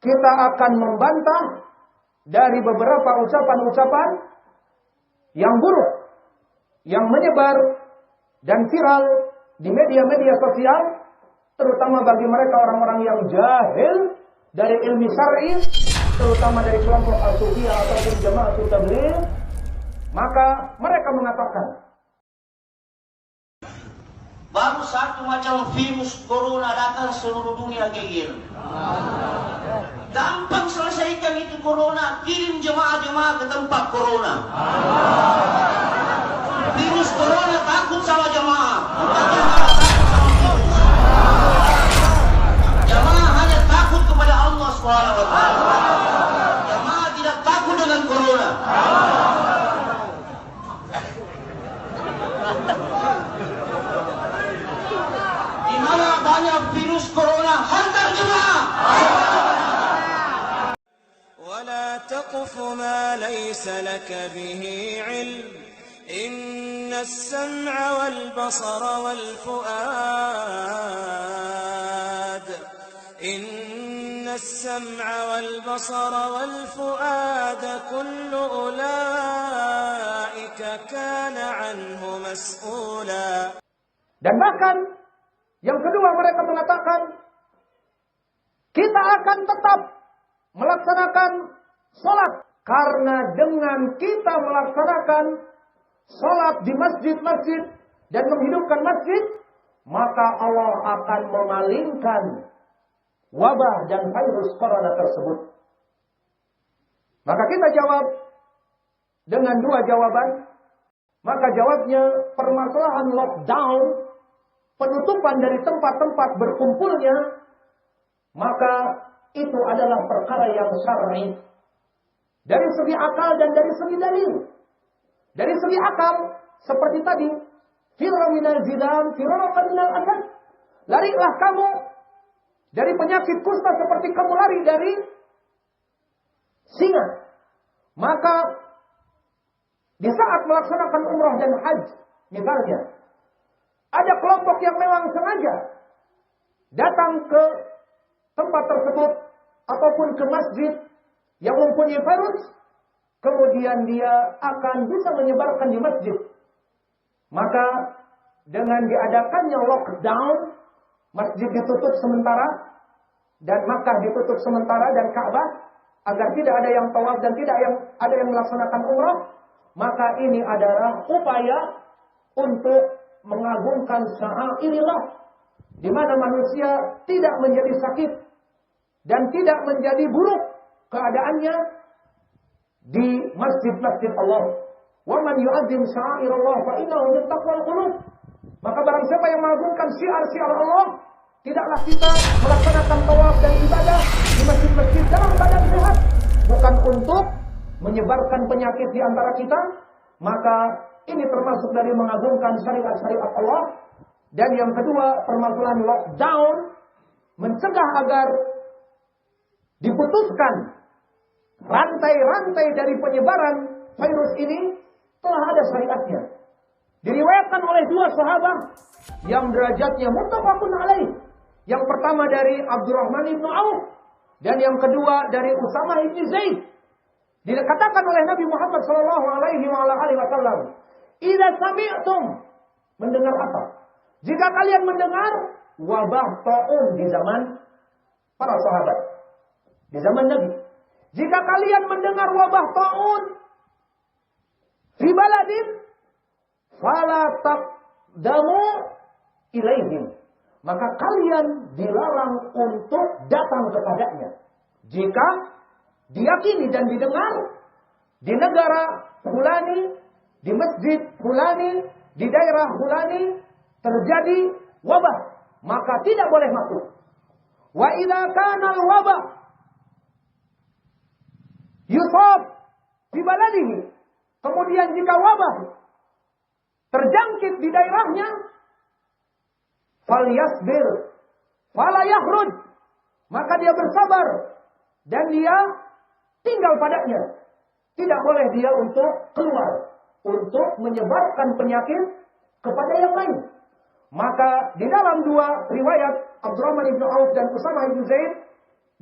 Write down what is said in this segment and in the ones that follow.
kita akan membantah dari beberapa ucapan-ucapan yang buruk, yang menyebar dan viral di media-media sosial, terutama bagi mereka orang-orang yang jahil dari ilmu syar'i, terutama dari kelompok al-sufiyah ataupun Jama'atul Tabligh. Maka mereka mengatakan, baru satu macam virus corona datang seluruh dunia geger. Gampang selesaikan itu corona, kirim jemaah-jemaah ke tempat corona. Virus corona takut sama jemaah, bukan jemaah takut sama virus. Jemaah hanya takut kepada Allah SWT. Jemaah tidak takut dengan corona. Di mana banyak virus corona, hantar jemaah. ولا تقف ما ليس لك به علم إن السمع والبصر والفؤاد كل أولئك كان عنه مسؤولا. dan bahkan yang kedua mereka mengatakan, kita akan tetap melaksanakan sholat, karena dengan kita melaksanakan sholat di masjid-masjid dan menghidupkan masjid, maka Allah akan memalingkan wabah dan virus corona tersebut. Maka kita jawab dengan dua jawaban. Maka jawabnya, permasalahan lockdown, penutupan dari tempat-tempat berkumpulnya, maka itu adalah perkara yang syar'i dari segi akal dan dari segi dalil. Dari segi akal, seperti tadi, firra minal zidam, firra minal asad. Larilah kamu dari penyakit kusta seperti kamu lari dari singa. Maka di saat melaksanakan umrah dan haji, misalnya, ada kelompok yang memang sengaja datang ke tempat tersebut ataupun ke masjid yang mempunyai virus, kemudian dia akan bisa menyebarkan di masjid. Maka dengan diadakannya lockdown, masjid ditutup sementara dan Makkah ditutup sementara dan Ka'bah agar tidak ada yang tawaf dan tidak ada yang melaksanakan umrah, maka ini adalah upaya untuk mengagungkan sya'airillah, di mana manusia tidak menjadi sakit dan tidak menjadi buruk keadaannya di masjid-masjid Allah. Wa man yu'azzim sya'airallah fa innahu min taqwal qulub. Maka barang siapa yang mengagungkan syiar-syiar Allah, tidaklah kita melaksanakan tawaf dan ibadah di masjid-masjid dalam badan sehat, bukan untuk menyebarkan penyakit di antara kita. Maka ini termasuk dari mengagungkan syariat-syariat Allah. Dan yang kedua, permasalahan lockdown, mencegah agar diputuskan rantai-rantai dari penyebaran virus ini, telah ada syariatnya. Diriwayatkan oleh dua sahabat yang derajatnya muttafaqun alaih. Yang pertama dari Abdurrahman ibn Auf, dan yang kedua dari Usamah ibn Zaid. Dikatakan oleh Nabi Muhammad sallallahu alaihi wasallam, "Idza sami'tum," mendengar apa? Jika kalian mendengar wabah taun di zaman para sahabat, di zaman Nabi. Jika kalian mendengar wabah taun fi baladin, fala taqdamu ilaihim, maka kalian dilarang untuk datang kepadanya. Jika diyakini dan didengar di negara fulani, di masjid fulani, di daerah fulani terjadi wabah, maka tidak boleh masuk. Wa idza kana al-wabah yusab fi baladihi, kemudian jika wabah terjangkit di daerahnya, falyasbir fala yakhruj, maka dia bersabar dan dia tinggal padanya. Tidak boleh dia untuk keluar, untuk menyebarkan penyakit kepada yang lain. Maka di dalam dua riwayat Abdurrahman ibn Auf dan Usamah ibn Zaid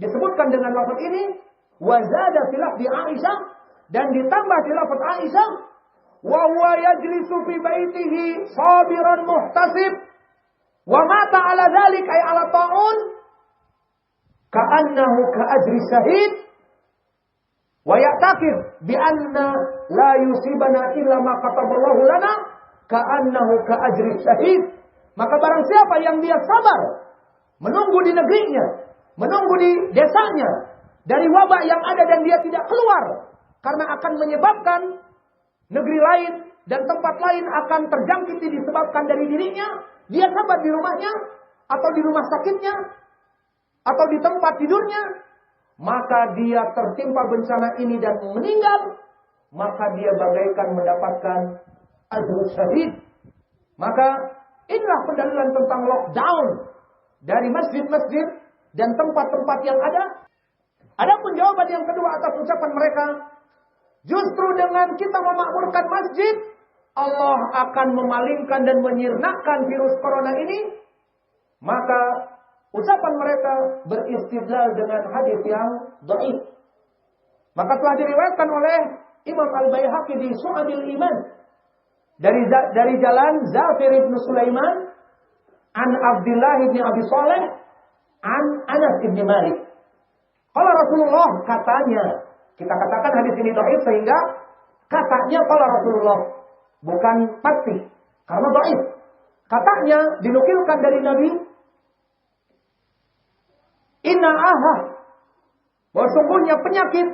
disebutkan dengan lafaz ini, wa zada fil lafzi Aisyah, dan ditambah di lafaz Aisyah, wa huwa yajlisu fi baitihi sabiran muhtasib wa mata ala dzalik ay ala ta'un ka'annahu ka'ajri syahid wa ya'taqid bi anna la yusibana illa ma kataballahu lana ka'annahu ka'ajri syahid. Maka barang siapa yang dia sabar menunggu di negerinya, menunggu di desanya dari wabah yang ada dan dia tidak keluar karena akan menyebabkan negeri lain dan tempat lain akan terjangkiti disebabkan dari dirinya, dia sabar di rumahnya atau di rumah sakitnya atau di tempat tidurnya, maka dia tertimpa bencana ini dan meninggal, maka dia bagaikan mendapatkan ajrul syahid. Maka inilah pendalilan tentang lockdown dari masjid-masjid dan tempat-tempat yang ada. Adapun jawaban yang kedua atas ucapan mereka, justru dengan kita memakmurkan masjid, Allah akan memalingkan dan menyirnakan virus corona ini. Maka ucapan mereka beristidlal dengan hadis yang dhaif. Maka telah diriwayatkan oleh Imam Al-Baihaqi di Syu'abil Iman dari jalan Zafir ibn Sulaiman an Abdullah ibn Abi Saleh an Anas ibn Malik. Kalau Rasulullah katanya, kita katakan hadis ini dhaif sehingga katanya kalau Rasulullah, bukan pasti karena dhaif. Katanya dinukilkan dari Nabi, inna ahah, bahwa sungguhnya penyakit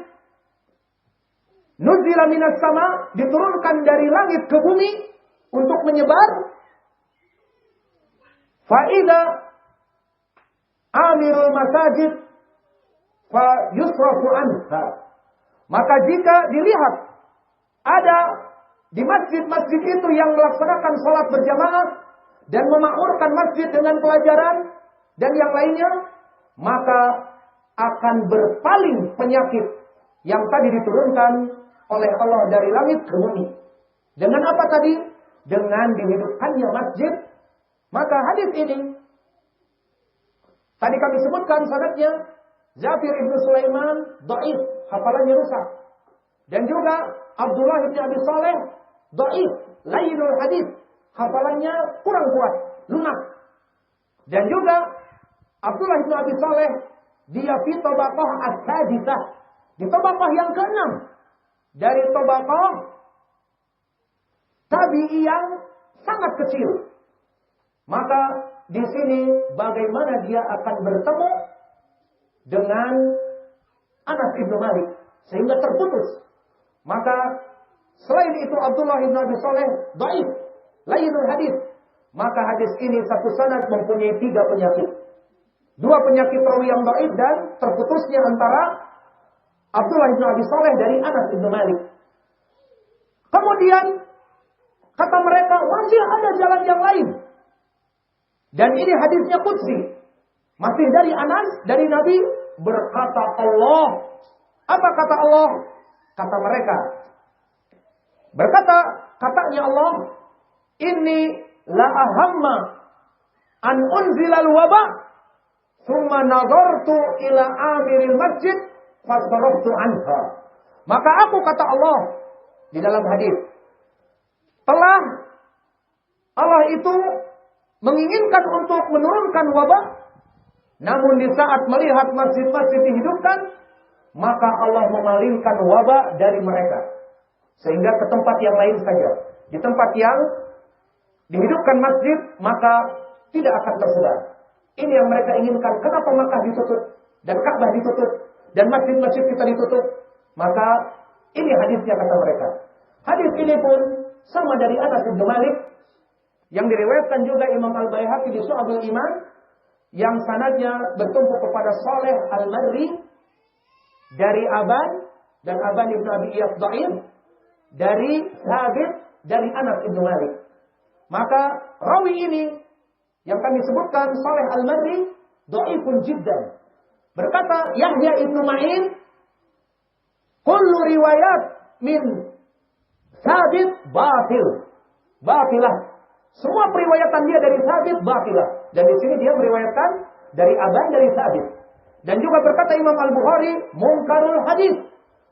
nuzila minas sama, diturunkan dari langit ke bumi untuk menyebar. Fa'idha amirul masajid fa yusrafu anha. Maka jika dilihat ada di masjid-masjid itu yang melaksanakan sholat berjamaah dan memakmurkan masjid dengan pelajaran dan yang lainnya, maka akan berpaling penyakit yang tadi diturunkan oleh Allah dari langit ke bumi. Dengan apa tadi? Dengan dihidupkannya masjid. Maka hadis ini tadi kami sebutkan sanadnya Zafir ibn Sulaiman dhaif, hafalannya rusak. Dan juga Abdullah ibn Abi Saleh dhaif, lainul hadis, hafalannya kurang kuat, lunak. Dan juga Abdullah ibn Abi Saleh dia fi tabaqah as-sadisah, di tabaqah yang ke-6 dari tabaqah tabi'i yang sangat kecil. Maka di sini bagaimana dia akan bertemu dengan Anas ibn Malik sehingga terputus. Maka selain itu Abdullah ibn Abi Saleh dhaif, lainul hadis. Maka hadis ini satu sanad mempunyai 3 penyakit. 2 penyakit rawi yang dhaif dan terputusnya antara Abdullah ibn Abi Saleh dari Anas ibn Malik. Kemudian kata mereka masih ada jalan yang lain. Dan ini hadisnya qudsi. Masih dari Anas, dari Nabi, berkata Allah. Apa kata Allah? Kata mereka. Katanya Allah, inni la ahamma an unzilal wabah, thumma nazartu ila amiril masjid, fasaraftu anha. Maka aku, kata Allah di dalam hadis, telah Allah itu menginginkan untuk menurunkan wabah, namun di saat melihat masjid-masjid dihidupkan, maka Allah memalingkan wabah dari mereka sehingga ke tempat yang lain saja. Di tempat yang dihidupkan masjid, maka tidak akan tersebar. Ini yang mereka inginkan. Kenapa Makkah ditutup dan Ka'bah ditutup dan masjid-masjid kita ditutup? Maka ini hadisnya, kata mereka. Hadis ini pun sama dari Anas bin Malik, yang diriwayatkan juga Imam Al-Baihaqi di Syu'abul Iman, yang sanadnya bertumpu kepada Saleh Al-Marri dari Aban, dan Aban ibn Abi Iyas dhaif, dari Thabit dari Anas bin Malik. Maka rawi ini yang kami sebutkan, Saleh Al-Marri, dhaifun jiddan. Berkata Yahya ibn Ma'in, kullu riwayat min Thabit batilah. Semua periwayatan dia dari Thabit batilah. Dan di sini dia meriwayatkan dari Aban dari Thabit. Dan juga berkata Imam Al-Bukhari, mungkarul hadis,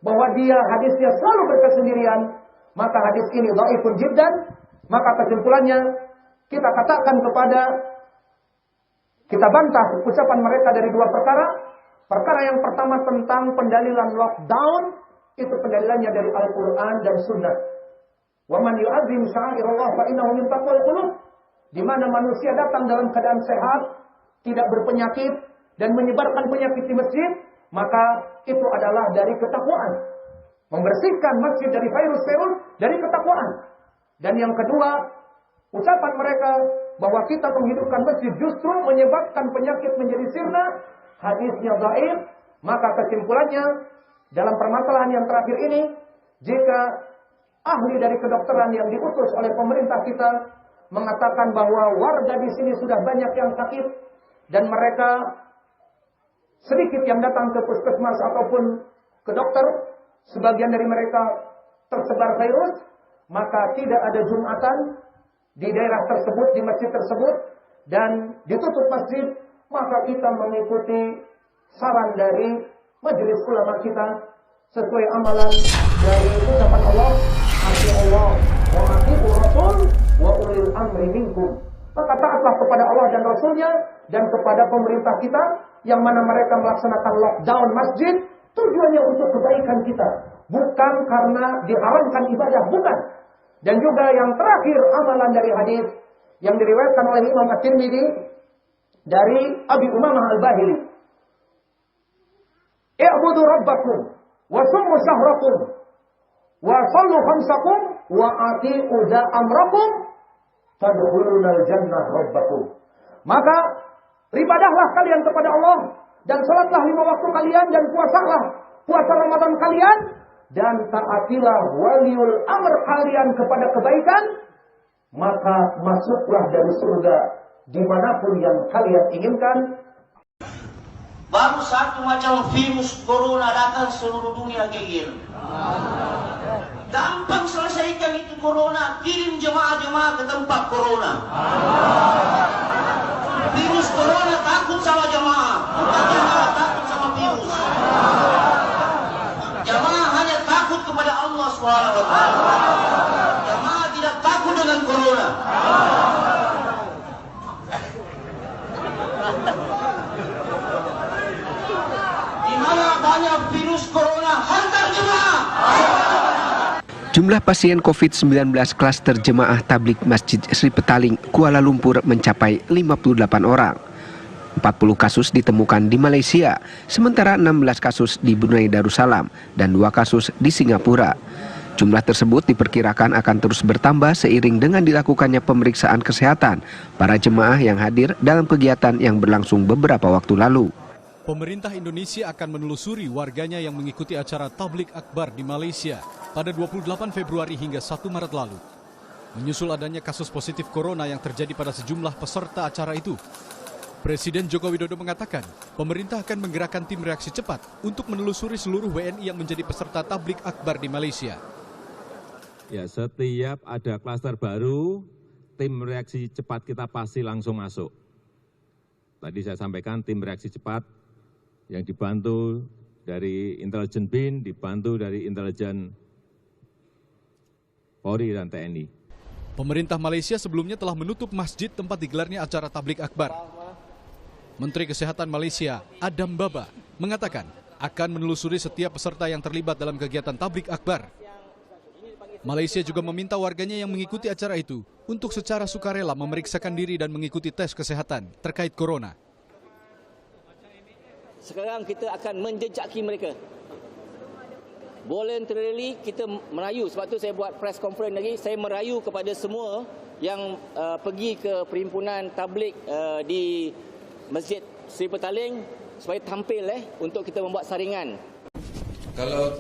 bahwa dia hadisnya selalu berkesendirian, maka hadis ini dhaifun jiddan. Maka kesimpulannya, kita katakan kita bantah ucapan mereka dari dua perkara. Perkara yang pertama tentang pendalilan lockdown, itu pendalilannya dari Al-Quran dan Sunnah. Wa man yu'azzim sya'airallah fa innahu min taqwal qulub. Di mana manusia datang dalam keadaan sehat, tidak berpenyakit dan menyebarkan penyakit di masjid, maka itu adalah dari ketakwaan. Membersihkan masjid dari virus-virus dari ketakwaan. Dan yang kedua, ucapan mereka bahwa kita menghidupkan masjid justru menyebabkan penyakit menjadi sirna, hadisnya dhaif. Maka kesimpulannya, dalam permasalahan yang terakhir ini, jika ahli dari kedokteran yang diutus oleh pemerintah kita mengatakan bahwa warga di sini sudah banyak yang sakit dan mereka sedikit yang datang ke puskesmas ataupun ke dokter, sebagian dari mereka tersebar virus, maka tidak ada Jumatan di daerah tersebut, di masjid tersebut, dan ditutup masjid, maka kita mengikuti saran dari majelis ulama kita sesuai amalan dari ucapan Allah, ati Allah wa ati Rasul wa ulil amri minkum. Maka taatlah kepada Allah dan Rasulnya dan kepada pemerintah kita, yang mana mereka melaksanakan lockdown masjid tujuannya untuk kebaikan kita, bukan karena diharamkan ibadah, bukan. Dan juga yang terakhir, amalan dari hadis yang diriwayatkan oleh Imam At-Tirmidzi dari Abi Umamah Al-Bahili. I'budu rabbakum wa summu syahrakum wa sallu khamsakum wa ati'u za amrakum tadkhulunal jannah rabbakum. Maka beribadahlah kalian kepada Allah dan salatlah 5 waktu kalian dan puasalah puasa Ramadan kalian dan taatilah waliul amr kalian kepada kebaikan, maka masuklah dari surga dimanapun yang kalian inginkan. Baru satu macam virus corona datang seluruh dunia geger. Gampang selesaikan itu corona, kirim jemaah-jemaah ke tempat corona. Virus corona takut sama jemaah, bukan jemaah takut sama virus. Jemaah hanya takut kepada Allah SWT. Jemaah tidak takut dengan corona. Di mana banyak virus corona, hantar jemaah. Jumlah pasien COVID-19 klaster jemaah tablik Masjid Sri Petaling, Kuala Lumpur mencapai 58 orang. 40 kasus ditemukan di Malaysia, sementara 16 kasus di Brunei Darussalam dan 2 kasus di Singapura. Jumlah tersebut diperkirakan akan terus bertambah seiring dengan dilakukannya pemeriksaan kesehatan para jemaah yang hadir dalam kegiatan yang berlangsung beberapa waktu lalu. Pemerintah Indonesia akan menelusuri warganya yang mengikuti acara Tablik Akbar di Malaysia pada 28 Februari hingga 1 Maret lalu. Menyusul adanya kasus positif corona yang terjadi pada sejumlah peserta acara itu, Presiden Joko Widodo mengatakan pemerintah akan menggerakkan tim reaksi cepat untuk menelusuri seluruh WNI yang menjadi peserta Tablik Akbar di Malaysia. Ya, setiap ada klaster baru, tim reaksi cepat kita pasti langsung masuk. Tadi saya sampaikan tim reaksi cepat yang dibantu dari intelijen BIN, dibantu dari intelijen Polri dan TNI. Pemerintah Malaysia sebelumnya telah menutup masjid tempat digelarnya acara Tablik Akbar. Menteri Kesehatan Malaysia, Adam Baba, mengatakan akan menelusuri setiap peserta yang terlibat dalam kegiatan Tablik Akbar. Malaysia juga meminta warganya yang mengikuti acara itu untuk secara sukarela memeriksakan diri dan mengikuti tes kesehatan terkait corona. Sekarang kita akan menjejaki mereka. Voluntarily kita merayu, sebab tu saya buat press conference lagi, saya merayu kepada semua yang pergi ke perhimpunan tablik di Masjid Sri Petaling supaya tampil untuk kita membuat saringan. Kalau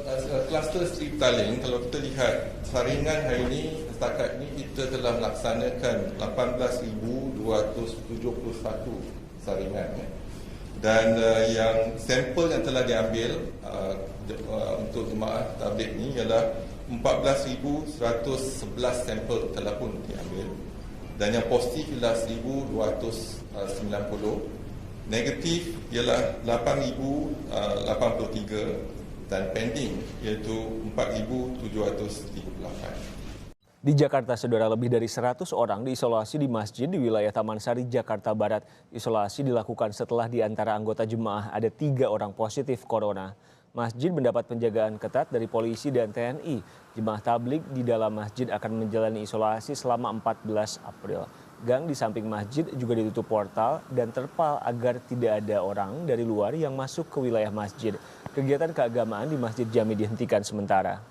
kluster Sri Petaling, kalau kita lihat saringan hari ini, setakat ini kita telah melaksanakan 18,271 saringan. Dan yang sampel yang telah diambil untuk jemaah tabligh ini ialah 14,111 sampel telah pun diambil. Dan yang positif ialah 1,290 Negatif ialah 8,083 dan pending iaitu 4,738. Di Jakarta, saudara, lebih dari 100 orang diisolasi di masjid di wilayah Taman Sari, Jakarta Barat. Isolasi dilakukan setelah di antara anggota jemaah ada 3 orang positif corona. Masjid mendapat penjagaan ketat dari polisi dan TNI. Jemaah tabligh di dalam masjid akan menjalani isolasi selama 14 April. Gang di samping masjid juga ditutup portal dan terpal agar tidak ada orang dari luar yang masuk ke wilayah masjid. Kegiatan keagamaan di Masjid Jami dihentikan sementara.